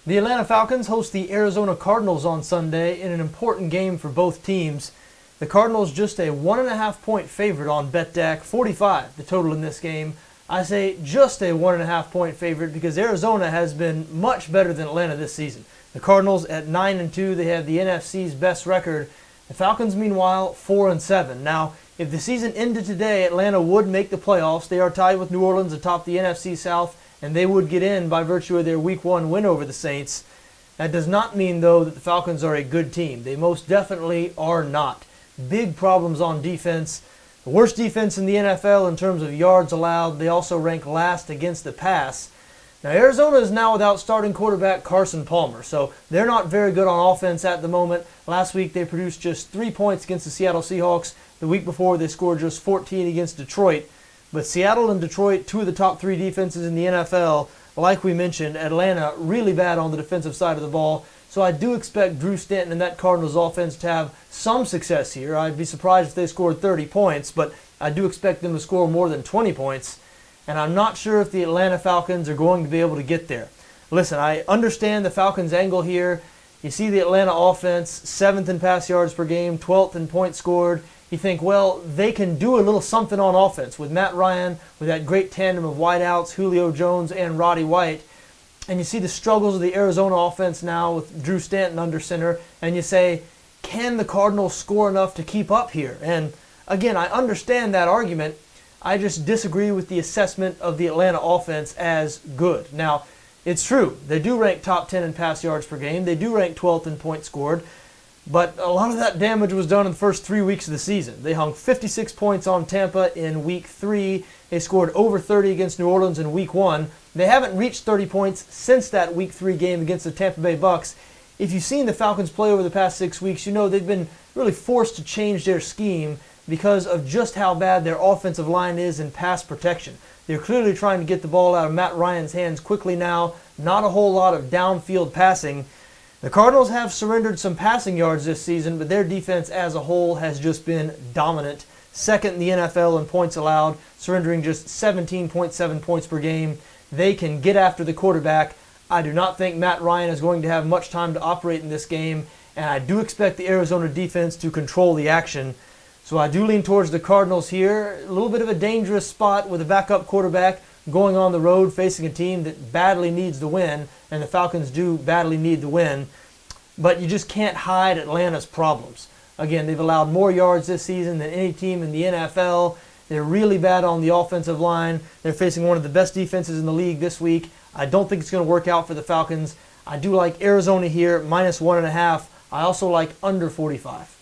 The Atlanta Falcons host the Arizona Cardinals on Sunday in an important game for both teams. The Cardinals just a 1.5 point favorite on BETDAQ, 45 the total in this game. I say just a 1.5 point favorite because Arizona has been much better than Atlanta this season. The Cardinals at 9-2, they have the NFC's best record. The Falcons, meanwhile, 4-7. Now, if the season ended today, Atlanta would make the playoffs. They are tied with New Orleans atop the NFC South, and they would get in by virtue of their Week 1 win over the Saints. That does not mean, though, that the Falcons are a good team. They most definitely are not. Big problems on defense. The worst defense in the NFL in terms of yards allowed. They also rank last against the pass. Now, Arizona is now without starting quarterback Carson Palmer, so they're not very good on offense at the moment. Last week, they produced just 3 points against the Seattle Seahawks. The week before, they scored just 14 against Detroit. But Seattle and Detroit, two of the top 3 defenses in the NFL. Like we mentioned, Atlanta really bad on the defensive side of the ball. So I do expect Drew Stanton and that Cardinals offense to have some success here. I'd be surprised if they scored 30 points, but I do expect them to score more than 20 points. And I'm not sure if the Atlanta Falcons are going to be able to get there. Listen, I understand the Falcons' angle here. You see the Atlanta offense, 7th in pass yards per game, 12th in points scored. You think, well, they can do a little something on offense with Matt Ryan, with that great tandem of wideouts, Julio Jones and Roddy White. And you see the struggles of the Arizona offense now with Drew Stanton under center, and you say, can the Cardinals score enough to keep up here? And again, I understand that argument. I just disagree with the assessment of the Atlanta offense as good. Now, it's true. They do rank top 10 in pass yards per game. They do rank 12th in points scored. But a lot of that damage was done in the first 3 weeks of the season. They hung 56 points on Tampa in Week 3. They scored over 30 against New Orleans in Week 1. They haven't reached 30 points since that Week 3 game against the Tampa Bay Bucks. If you've seen the Falcons play over the past 6 weeks, you know they've been really forced to change their scheme because of just how bad their offensive line is in pass protection. They're clearly trying to get the ball out of Matt Ryan's hands quickly now. Not a whole lot of downfield passing. The Cardinals have surrendered some passing yards this season, but their defense as a whole has just been dominant. 2nd in the NFL in points allowed, surrendering just 17.7 points per game. They can get after the quarterback. I do not think Matt Ryan is going to have much time to operate in this game, and I do expect the Arizona defense to control the action. So I do lean towards the Cardinals here. A little bit of a dangerous spot with a backup quarterback going on the road facing a team that badly needs the win, and the Falcons do badly need the win. But you just can't hide Atlanta's problems. Again, they've allowed more yards this season than any team in the NFL. They're really bad on the offensive line. They're facing one of the best defenses in the league this week. I don't think it's going to work out for the Falcons. I do like Arizona here, -1.5. I also like under 45.